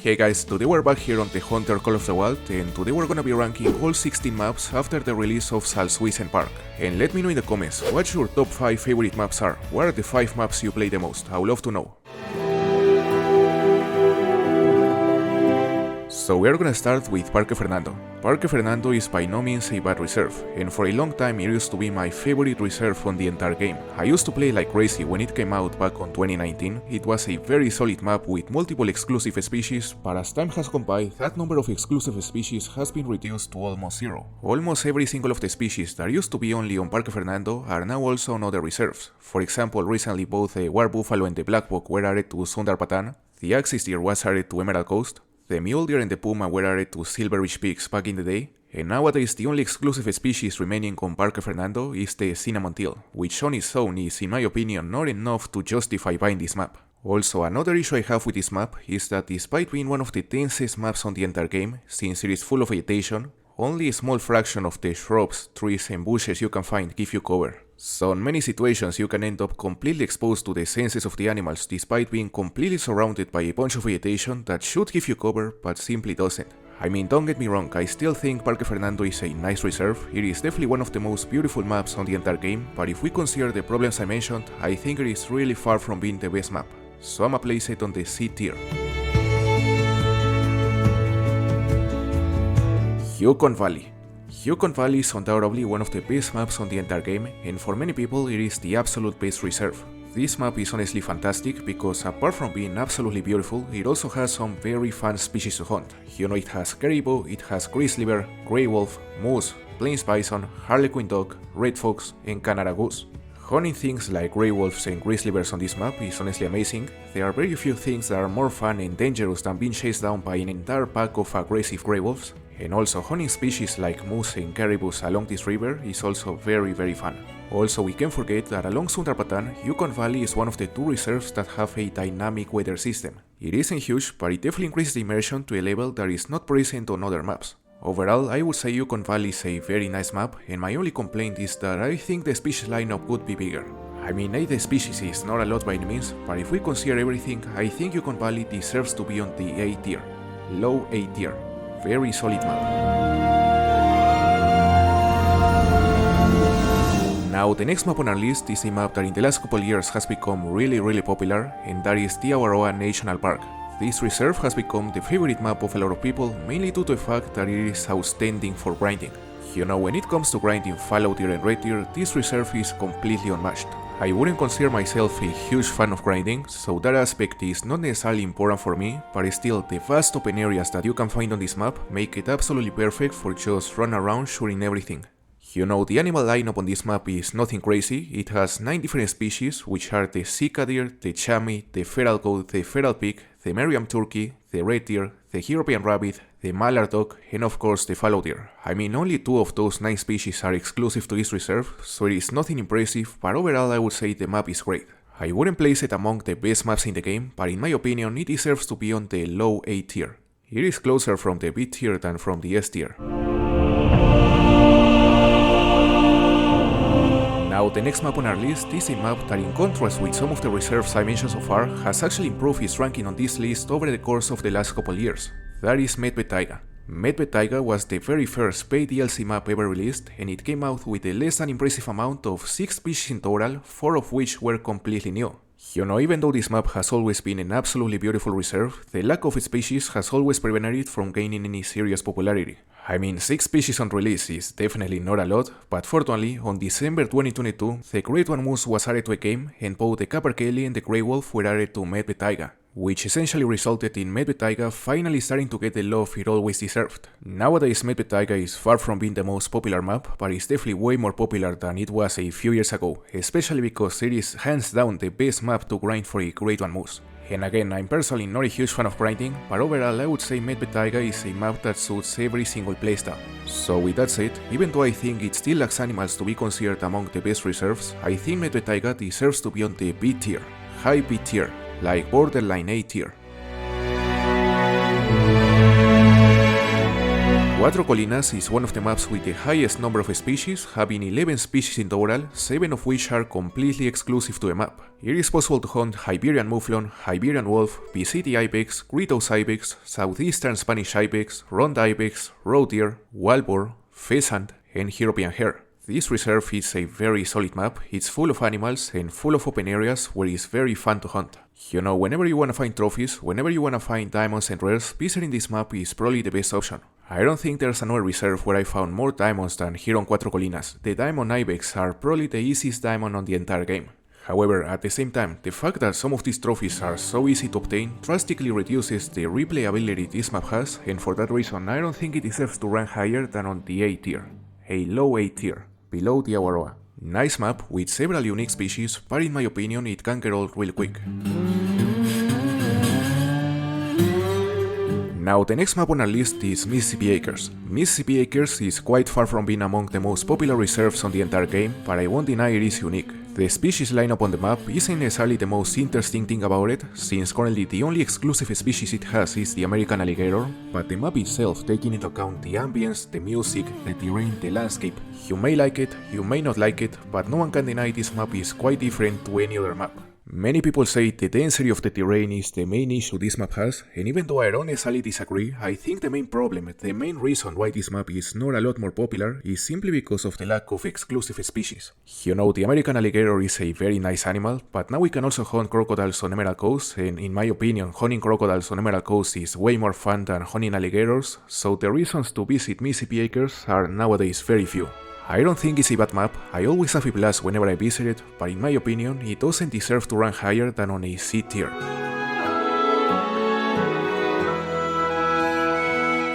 Hey guys, today we're back here on theHunter Call of the Wild, and today we're gonna be ranking all 16 maps after the release of Salzwiesen Park. And let me know in the comments what your top 5 favorite maps are. What are the 5 maps you play the most? I would love to know. So we are gonna start with Parque Fernando. Parque Fernando is by no means a bad reserve, and for a long time it used to be my favorite reserve on the entire game. I used to play like crazy when it came out back on 2019. It was a very solid map with multiple exclusive species, but as time has gone by, that number of exclusive species has been reduced to almost zero. Almost every single of the species that used to be only on Parque Fernando are now also on other reserves. For example, recently both the War Buffalo and the Black Buck were added to Sundarpatan, the Axis Deer was added to Emerald Coast, the Mule Deer and the Puma were added to Silverbridge Peaks back in the day, and nowadays the only exclusive species remaining on Parque Fernando is the Cinnamon Teal, which on its own is in my opinion not enough to justify buying this map. Also, another issue I have with this map is that despite being one of the densest maps on the entire game, since it is full of vegetation, only a small fraction of the shrubs, trees and bushes you can find give you cover. So in many situations you can end up completely exposed to the senses of the animals despite being completely surrounded by a bunch of vegetation that should give you cover but simply doesn't. I mean, don't get me wrong, I still think Parque Fernando is a nice reserve. It is definitely one of the most beautiful maps on the entire game, but if we consider the problems I mentioned, I think it is really far from being the best map. So I'ma place it on the C tier. Yukon Valley. Yukon Valley is undoubtedly one of the best maps on the entire game, and for many people it is the absolute best reserve. This map is honestly fantastic because apart from being absolutely beautiful, it also has some very fun species to hunt. You know, it has caribou, it has grizzly bear, grey wolf, moose, plains bison, harlequin dog, red fox, and Canada goose. Hunting things like grey wolves and grizzly bears on this map is honestly amazing. There are very few things that are more fun and dangerous than being chased down by an entire pack of aggressive grey wolves. And also hunting species like moose and caribous along this river is also very fun. Also, we can't forget that along Sundarpatan, Yukon Valley is one of the 2 reserves that have a dynamic weather system. It isn't huge, but it definitely increases the immersion to a level that is not present on other maps. Overall, I would say Yukon Valley is a very nice map, and my only complaint is that I think the species lineup could be bigger. I mean, 8 species is not a lot by any means, but if we consider everything, I think Yukon Valley deserves to be on the A tier. Low A tier. Very solid map. Now the next map on our list is a map that in the last couple years has become really popular, and that is the Awaroa National Park. This reserve has become the favorite map of a lot of people, mainly due to the fact that it is outstanding for grinding. You know, when it comes to grinding fallow deer and red deer, this reserve is completely unmatched. I wouldn't consider myself a huge fan of grinding, so that aspect is not necessarily important for me, but still the vast open areas that you can find on this map make it absolutely perfect for just run around shooting everything. You know, the animal lineup on this map is nothing crazy. It has 9 different species, which are the Sika deer, the chamois, the feral goat, the feral pig, the Merriam turkey, the red deer, the European rabbit, the mallard dog, and of course the fallow deer. I mean, only 2 of those 9 species are exclusive to this reserve, so it is nothing impressive, but overall I would say the map is great. I wouldn't place it among the best maps in the game, but in my opinion it deserves to be on the low A tier. It is closer from the B tier than from the S tier. Now the next map on our list is a map that, in contrast with some of the reserves I mentioned so far, has actually improved its ranking on this list over the course of the last couple years. That is Medved Taiga. Medved Taiga was the very first paid DLC map ever released, and it came out with a less than impressive amount of 6 species in total, 4 of which were completely new. You know, even though this map has always been an absolutely beautiful reserve, the lack of species has always prevented it from gaining any serious popularity. I mean, 6 species on release is definitely not a lot, but fortunately, on December 2022, the Great One Moose was added to a game, and both the Capercaillie and the Grey Wolf were added to Medved Taiga, which essentially resulted in Medved Taiga finally starting to get the love it always deserved. Nowadays, Medved Taiga is far from being the most popular map, but it's definitely way more popular than it was a few years ago, especially because it is hands down the best map to grind for a Great One Moose. And again, I'm personally not a huge fan of grinding, but overall I would say Medved Taiga is a map that suits every single playstyle. So with that said, even though I think it still lacks animals to be considered among the best reserves, I think Medved Taiga deserves to be on the B tier, high B tier, like borderline A tier. Cuatro Colinas is one of the maps with the highest number of species, having 11 species in total, 7 of which are completely exclusive to the map. It is possible to hunt Iberian Mouflon, Iberian Wolf, PCT Ibex, Greathouse Ibex, Southeastern Spanish Ibex, Ronda Ibex, roe deer, wild boar, pheasant, and European hare. This reserve is a very solid map, it's full of animals and full of open areas where it's very fun to hunt. You know, whenever you wanna find trophies, whenever you wanna find diamonds and rares, visiting this map is probably the best option. I don't think there's another reserve where I found more diamonds than here on Cuatro Colinas. The diamond ibex are probably the easiest diamond on the entire game. However, at the same time, the fact that some of these trophies are so easy to obtain drastically reduces the replayability this map has, and for that reason I don't think it deserves to rank higher than on the A tier. A low A tier, below the Awaroa. Nice map with several unique species, but in my opinion it can get old real quick. Now the next map on our list is Mississippi Acres. Mississippi Acres is quite far from being among the most popular reserves on the entire game, but I won't deny it is unique. The species lineup on the map isn't necessarily the most interesting thing about it, since currently the only exclusive species it has is the American alligator, but the map itself, taking into account the ambience, the music, the terrain, the landscape, you may like it, you may not like it, but no one can deny this map is quite different to any other map. Many people say the density of the terrain is the main issue this map has, and even though I don't necessarily disagree, I think the main problem, the main reason why this map is not a lot more popular is simply because of the lack of exclusive species. You know, the American alligator is a very nice animal, but now we can also hunt crocodiles on Emerald Coast, and in my opinion, hunting crocodiles on Emerald Coast is way more fun than hunting alligators, so the reasons to visit Mississippi Acres are nowadays very few. I don't think it's a bad map, I always have a blast whenever I visit it, but in my opinion, it doesn't deserve to rank higher than on a C tier.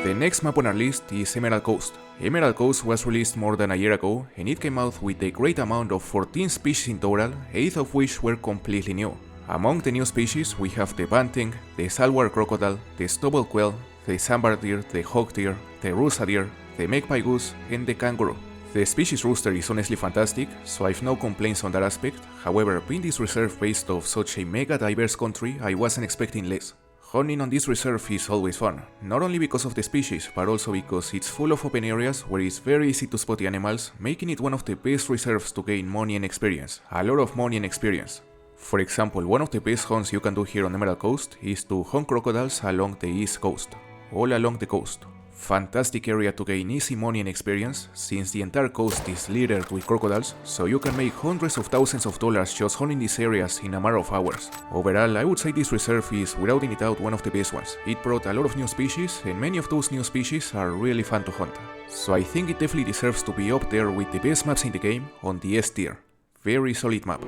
The next map on our list is Emerald Coast. Emerald Coast was released more than a year ago, and it came out with a great amount of 14 species in total, 8 of which were completely new. Among the new species, we have the banting, the saltwater crocodile, the stubble quail, the sambar deer, the hawk deer, the rusa deer, the magpie goose, and the kangaroo. The species rooster is honestly fantastic, so I've no complaints on that aspect. However, being this reserve based off such a mega diverse country, I wasn't expecting less. Hunting on this reserve is always fun, not only because of the species, but also because it's full of open areas where it's very easy to spot the animals, making it one of the best reserves to gain money and experience, a lot of money and experience. For example, one of the best hunts you can do here on Emerald Coast is to hunt crocodiles along the east coast, all along the coast. Fantastic area to gain easy money and experience, since the entire coast is littered with crocodiles, so you can make hundreds of thousands of dollars just hunting these areas in a matter of hours. Overall, I would say this reserve is without any doubt one of the best ones. It brought a lot of new species, and many of those new species are really fun to hunt. So I think it definitely deserves to be up there with the best maps in the game on the S tier. Very solid map.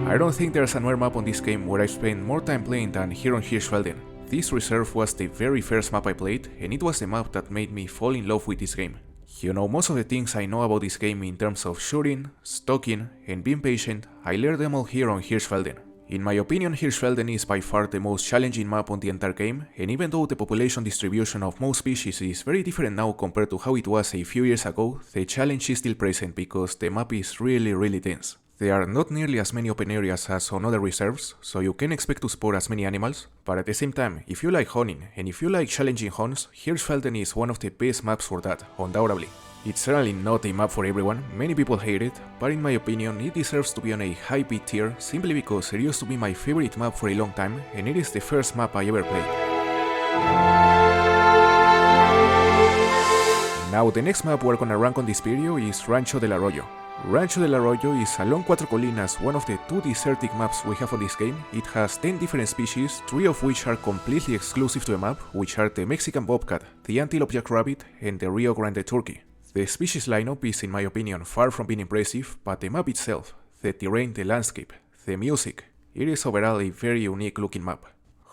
I don't think there's another map on this game where I spent more time playing than here on Hirschfelden. This reserve was the very first map I played, and it was the map that made me fall in love with this game. You know, most of the things I know about this game in terms of shooting, stalking, and being patient, I learned them all here on Hirschfelden. In my opinion, Hirschfelden is by far the most challenging map on the entire game, and even though the population distribution of most species is very different now compared to how it was a few years ago, the challenge is still present because the map is really dense. There are not nearly as many open areas as on other reserves, so you can expect to spot as many animals, but at the same time, if you like hunting and if you like challenging hunts, Hirschfelden is one of the best maps for that, undoubtedly. It's certainly not a map for everyone, many people hate it, but in my opinion it deserves to be on a high B tier simply because it used to be my favorite map for a long time, and it is the first map I ever played. Now the next map we're gonna rank on this video is Rancho del Arroyo. Rancho del Arroyo is along Cuatro Colinas, one of the 2 desertic maps we have on this game. It has 10 different species, 3 of which are completely exclusive to the map, which are the Mexican bobcat, the antelope jackrabbit, and the Rio Grande turkey. The species lineup is in my opinion far from being impressive, but the map itself, the terrain, the landscape, the music, it is overall a very unique looking map.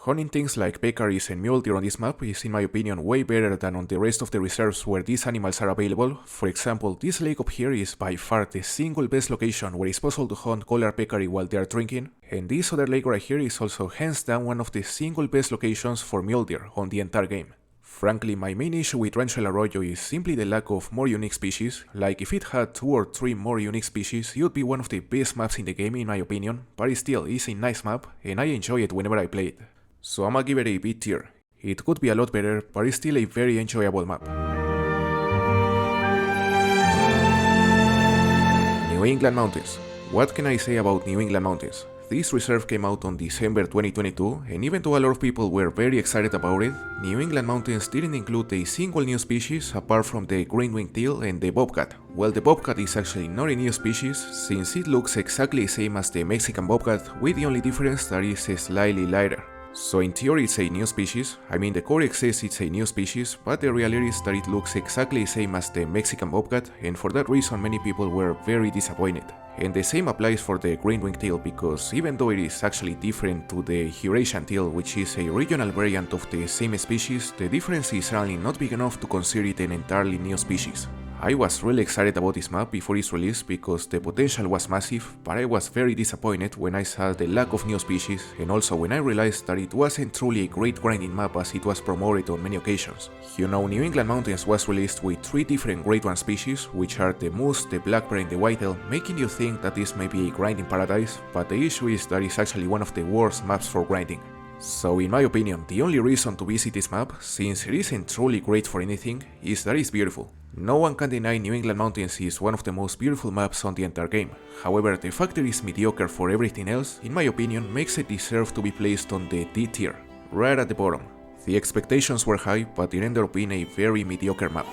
Hunting things like peccaries and mule deer on this map is in my opinion way better than on the rest of the reserves where these animals are available. For example, this lake up here is by far the single best location where it's possible to hunt collared peccary while they are drinking, and this other lake right here is also hands down one of the single best locations for mule deer on the entire game. Frankly, my main issue with Rancho del Arroyo is simply the lack of more unique species. Like if it had 2 or 3 more unique species, it would be one of the best maps in the game in my opinion, but it still is a nice map and I enjoy it whenever I play it. So I'ma give it a B tier. It could be a lot better, but it's still a very enjoyable map. New England Mountains. What can I say about New England Mountains? This reserve came out on December 2022, and even though a lot of people were very excited about it, New England Mountains didn't include a single new species apart from the green-winged teal and the bobcat. Well, the bobcat is actually not a new species, since it looks exactly the same as the Mexican bobcat, with the only difference that it's slightly lighter. So in theory it's a new species. I mean, the codex says it's a new species, but the reality is that it looks exactly the same as the Mexican bobcat, and for that reason many people were very disappointed. And the same applies for the green-winged teal, because even though it is actually different to the Eurasian teal, which is a regional variant of the same species, the difference is certainly not big enough to consider it an entirely new species. I was really excited about this map before its release because the potential was massive, but I was very disappointed when I saw the lack of new species, and also when I realized that it wasn't truly a great grinding map as it was promoted on many occasions. You know, New England Mountains was released with 3 different Grade 1 species, which are the moose, the black bear and the whitetail, making you think that this may be a grinding paradise, but the issue is that it's actually one of the worst maps for grinding. So in my opinion, the only reason to visit this map, since it isn't truly great for anything, is that it's beautiful. No one can deny New England Mountains is one of the most beautiful maps on the entire game. However, the fact that it's mediocre for everything else, in my opinion, makes it deserve to be placed on the D tier, right at the bottom. The expectations were high, but it ended up being a very mediocre map.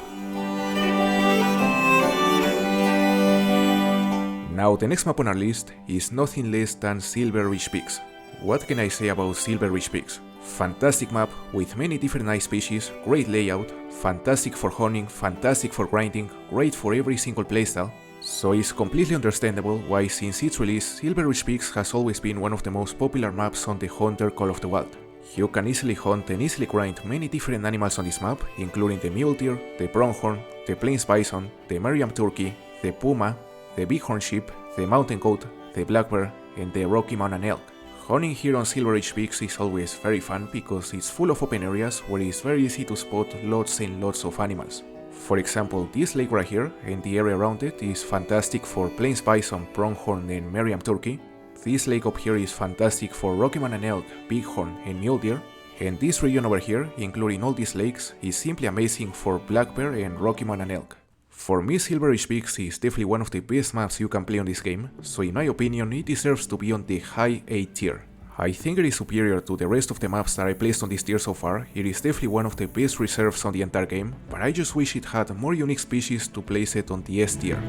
Now the next map on our list is nothing less than Silver Ridge Peaks. What can I say about Silver Ridge Peaks? Fantastic map with many different ice species, great layout, fantastic for hunting, fantastic for grinding, great for every single playstyle. So it's completely understandable why since its release, Silver Ridge Peaks has always been one of the most popular maps on the Hunter Call of the Wild. You can easily hunt and easily grind many different animals on this map, including the mule deer, the pronghorn, the plains bison, the Merriam turkey, the puma, the bighorn sheep, the mountain goat, the black bear, and the Rocky Mountain elk. Hunting here on Silver Ridge Peaks is always very fun because it's full of open areas where it's very easy to spot lots and lots of animals. For example, this lake right here and the area around it is fantastic for plains bison, pronghorn and Merriam turkey. This lake up here is fantastic for Rocky Mountain elk, bighorn and mule deer. And this region over here, including all these lakes, is simply amazing for black bear and Rocky Mountain elk. For me, Silver Ridge Peaks is definitely one of the best maps you can play on this game, so in my opinion it deserves to be on the high A tier. I think it is superior to the rest of the maps that I placed on this tier so far. It is definitely one of the best reserves on the entire game, but I just wish it had more unique species to place it on the S tier.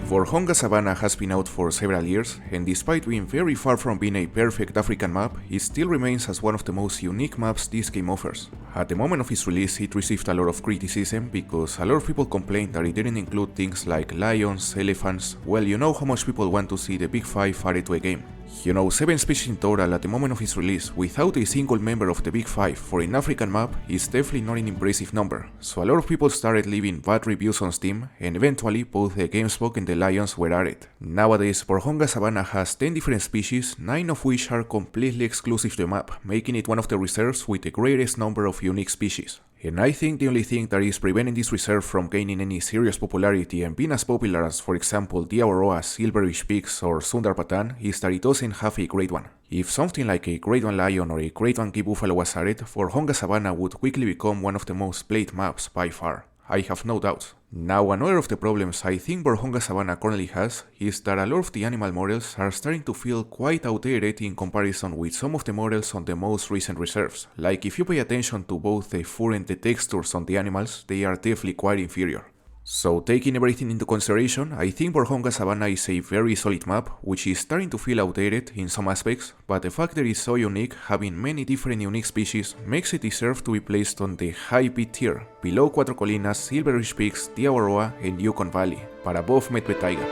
Vurhonga Savanna has been out for several years, and despite being very far from being a perfect African map, it still remains as one of the most unique maps this game offers. At the moment of its release, it received a lot of criticism because a lot of people complained that it didn't include things like lions, elephants. Well, you know how much people want to see the big 5 added to a game. You know, 7 species in total at the moment of its release, without a single member of the big 5 for an African map, is definitely not an impressive number, so a lot of people started leaving bad reviews on Steam, and eventually both the GameSpot and the lions were added. Nowadays, Vurhonga Savanna has 10 different species, 9 of which are completely exclusive to the map, making it one of the reserves with the greatest number of unique species. And I think the only thing that is preventing this reserve from gaining any serious popularity and being as popular as, for example, the Awaroa, Silver Ridge Peaks or Sundarpatan is that it doesn't have a Grade 1. If something like a Grade 1 lion or a Grade 1 key buffalo was added, Vurhonga Savanna would quickly become one of the most played maps by far. I have no doubts. Now, another of the problems I think Vurhonga Savanna currently has is that a lot of the animal models are starting to feel quite outdated in comparison with some of the models on the most recent reserves. Like, if you pay attention to both the fur and the textures on the animals, they are definitely quite inferior. So, taking everything into consideration, I think Vurhonga Savanna is a very solid map, which is starting to feel outdated in some aspects, but the fact that it's so unique, having many different unique species, makes it deserve to be placed on the high B tier, below Cuatro Colinas, Silver Ridge Peaks, the Awaroa and Yukon Valley, but above Medved Taiga.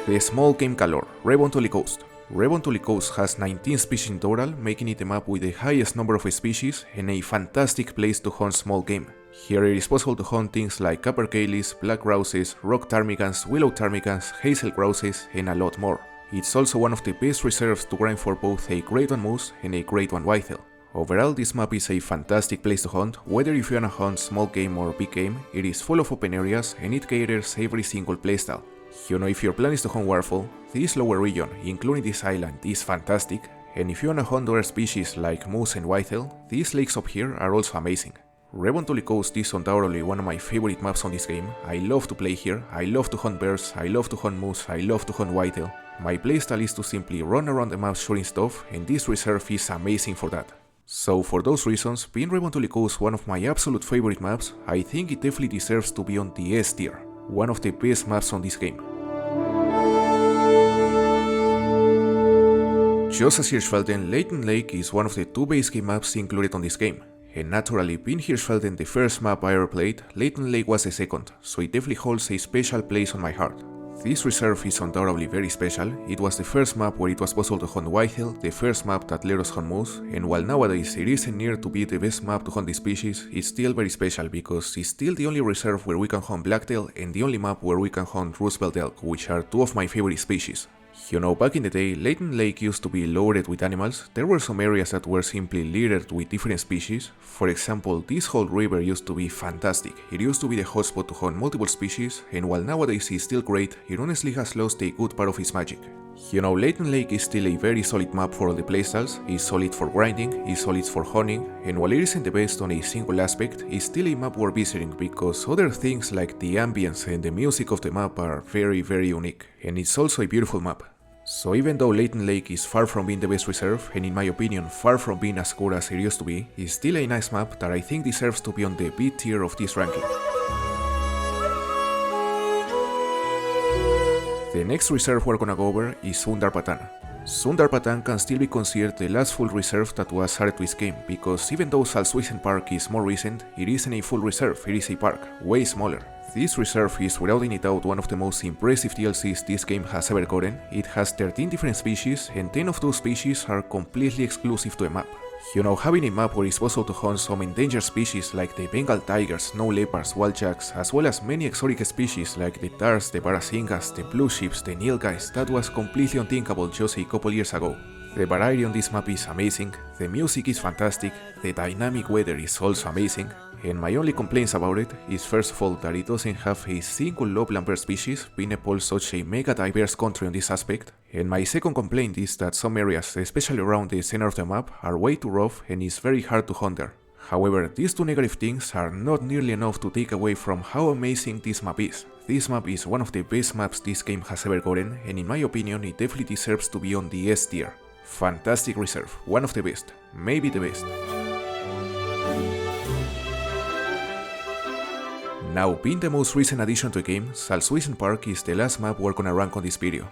The small game galore, Revontuli Coast. Revontuli Coast has 19 species in total, making it a map with the highest number of species and a fantastic place to hunt small game. Here it is possible to hunt things like capercaillies, black grouses, rock ptarmigans, willow ptarmigans, hazel grouses and a lot more. It's also one of the best reserves to grind for both a Grade 1 moose and a Grade 1 whitetail. Overall, this map is a fantastic place to hunt. Whether if you wanna hunt small game or big game, it is full of open areas and it caters every single playstyle. You know, if your plan is to hunt waterfowl, this lower region, including this island, is fantastic, and if you wanna hunt other species like moose and whitetail, these lakes up here are also amazing. Revontuli Coast is undoubtedly one of my favorite maps on this game. I love to play here, I love to hunt bears, I love to hunt moose, I love to hunt whitetail. My playstyle is to simply run around the map shooting stuff, and this reserve is amazing for that. So for those reasons, being Revontuli Coast one of my absolute favorite maps, I think it definitely deserves to be on the S tier, one of the best maps on this game. Just as Hirschfelden, Layton Lake is one of the 2 base game maps included on this game, and naturally being Hirschfelden the first map I ever played, Layton Lake was the second, so it definitely holds a special place on my heart. This reserve is undoubtedly very special. It was the first map where it was possible to hunt whitetail, the first map that let us hunt moose, and while nowadays it isn't near to be the best map to hunt this species, it's still very special because it's still the only reserve where we can hunt blacktail and the only map where we can hunt Roosevelt elk, which are 2 of my favorite species. You know, back in the day, Layton Lake used to be loaded with animals. There were some areas that were simply littered with different species. For example, this whole river used to be fantastic. It used to be the hotspot to hunt multiple species, and while nowadays it's still great, it honestly has lost a good part of its magic. You know, Layton Lake is still a very solid map for all the playstyles, it's solid for grinding, it's solid for hunting, and while it isn't the best on a single aspect, it's still a map worth visiting because other things like the ambience and the music of the map are very unique, and it's also a beautiful map. So even though Layton Lake is far from being the best reserve, and in my opinion far from being as good as it used to be, it's still a nice map that I think deserves to be on the B tier of this ranking. The next reserve we're gonna go over is Sundarpatan. Sundarpatan can still be considered the last full reserve that was added to this game, because even though Salzwiesen Park is more recent, it isn't a full reserve, it is a park, way smaller. This reserve is without any doubt one of the most impressive DLCs this game has ever gotten. It has 13 different species, and 10 of those species are completely exclusive to a map. You know, having a map where it's possible to hunt some endangered species like the Bengal tigers, snow leopards, wild jacks, as well as many exotic species like the tars, the barasingas, the blue ships, the nilgais, that was completely unthinkable just a couple years ago. The variety on this map is amazing, the music is fantastic, the dynamic weather is also amazing, and my only complaints about it is first of all that it doesn't have a single lowland bear species, being Nepal such a mega diverse country on this aspect, and my second complaint is that some areas, especially around the center of the map, are way too rough and it's very hard to hunt there. However, these 2 negative things are not nearly enough to take away from how amazing this map is. This map is one of the best maps this game has ever gotten, and in my opinion it definitely deserves to be on the S tier. Fantastic reserve, one of the best, maybe the best. Now, being the most recent addition to the game, Salzwiesen Park is the last map we're gonna rank on this video.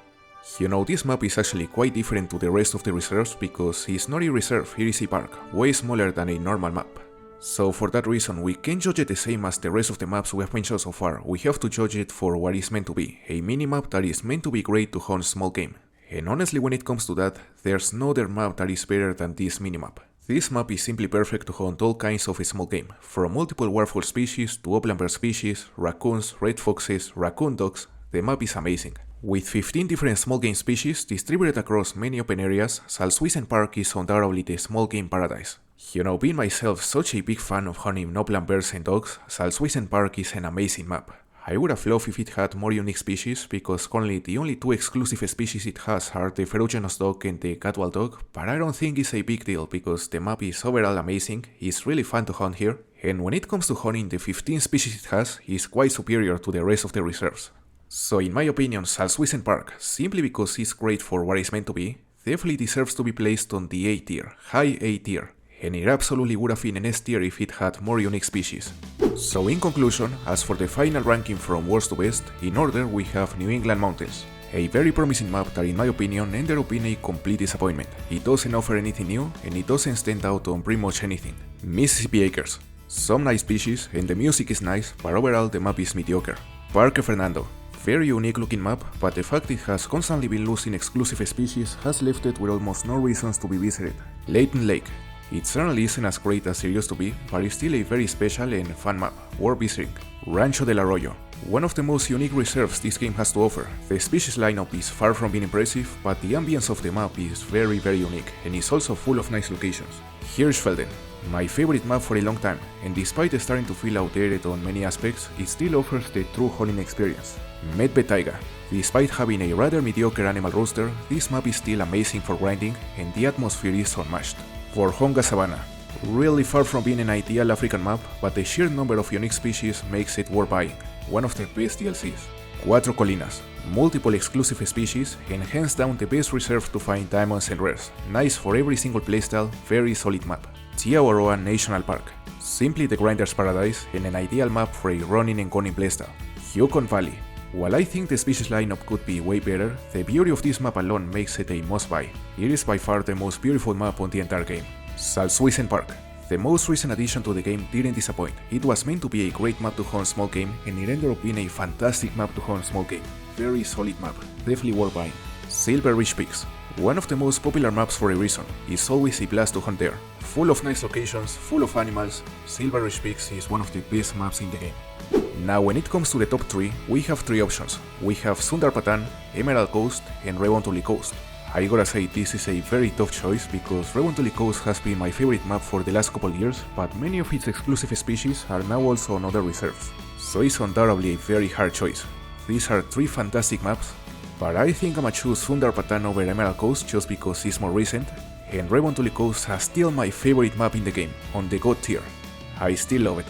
You know, this map is actually quite different to the rest of the reserves because it's not a reserve, it is a park, way smaller than a normal map. So for that reason, we can't judge it the same as the rest of the maps we have mentioned so far, we have to judge it for what it's meant to be, a mini-map that is meant to be great to hunt small game. And honestly, when it comes to that, there's no other map that is better than this minimap. This map is simply perfect to hunt all kinds of small game, from multiple waterfowl species to upland bear species, raccoons, red foxes, raccoon dogs. The map is amazing. With 15 different small game species distributed across many open areas, Salzwiesen Park is undoubtedly the small game paradise. You know, being myself such a big fan of hunting upland bears and dogs, Salzwiesen Park is an amazing map. I would have loved if it had more unique species, because currently the only 2 exclusive species it has are the ferruginous dog and the catwall dog, but I don't think it's a big deal because the map is overall amazing, it's really fun to hunt here, and when it comes to hunting, the 15 species it has is quite superior to the rest of the reserves. So in my opinion, Salzwiesen Park, simply because it's great for what it's meant to be, definitely deserves to be placed on the A tier, high A tier. And it absolutely would have been an S tier if it had more unique species. So in conclusion, as for the final ranking from worst to best, in order we have New England Mountains. A very promising map that in my opinion ended up being a complete disappointment. It doesn't offer anything new and it doesn't stand out on pretty much anything. Mississippi Acres. Some nice species and the music is nice, but overall the map is mediocre. Parque Fernando. Very unique looking map, but the fact it has constantly been losing exclusive species has left it with almost no reasons to be visited. Layton Lake. It certainly isn't as great as it used to be, but it's still a very special and fun map, worth visiting. Rancho del Arroyo. One of the most unique reserves this game has to offer. The species lineup is far from being impressive, but the ambience of the map is very unique, and is also full of nice locations. Hirschfelden. My favorite map for a long time, and despite starting to feel outdated on many aspects, it still offers the true hunting experience. Medved Taiga. Despite having a rather mediocre animal roster, this map is still amazing for grinding, and the atmosphere is unmatched. Vurhonga Savanna. Really far from being an ideal African map, but the sheer number of unique species makes it worth buying. One of their best DLCs. Cuatro Colinas. Multiple exclusive species, and hands down the best reserve to find diamonds and rares. Nice for every single playstyle, very solid map. The Awaroa National Park. Simply the grinder's paradise and an ideal map for a running and gunning playstyle. Yukon Valley. While I think the species lineup could be way better, the beauty of this map alone makes it a must-buy. It is by far the most beautiful map on the entire game. Salzwiesen Park. The most recent addition to the game didn't disappoint. It was meant to be a great map to hunt small game, and it ended up being a fantastic map to hunt small game. Very solid map, definitely worth buying. Silver Ridge Peaks. One of the most popular maps for a reason. It's always a blast to hunt there. Full of nice locations, full of animals, Silver Ridge Peaks is one of the best maps in the game. Now when it comes to the top 3, we have 3 options. We have Sundarpatan, Emerald Coast, and Revontuli Coast. I gotta say this is a very tough choice because Revontuli Coast has been my favorite map for the last couple years, but many of its exclusive species are now also on other reserves. So it's undoubtedly a very hard choice. These are 3 fantastic maps, but I think I'ma choose Sundarpatan over Emerald Coast just because it's more recent, and Revontuli Coast is still my favorite map in the game, on the God tier. I still love it.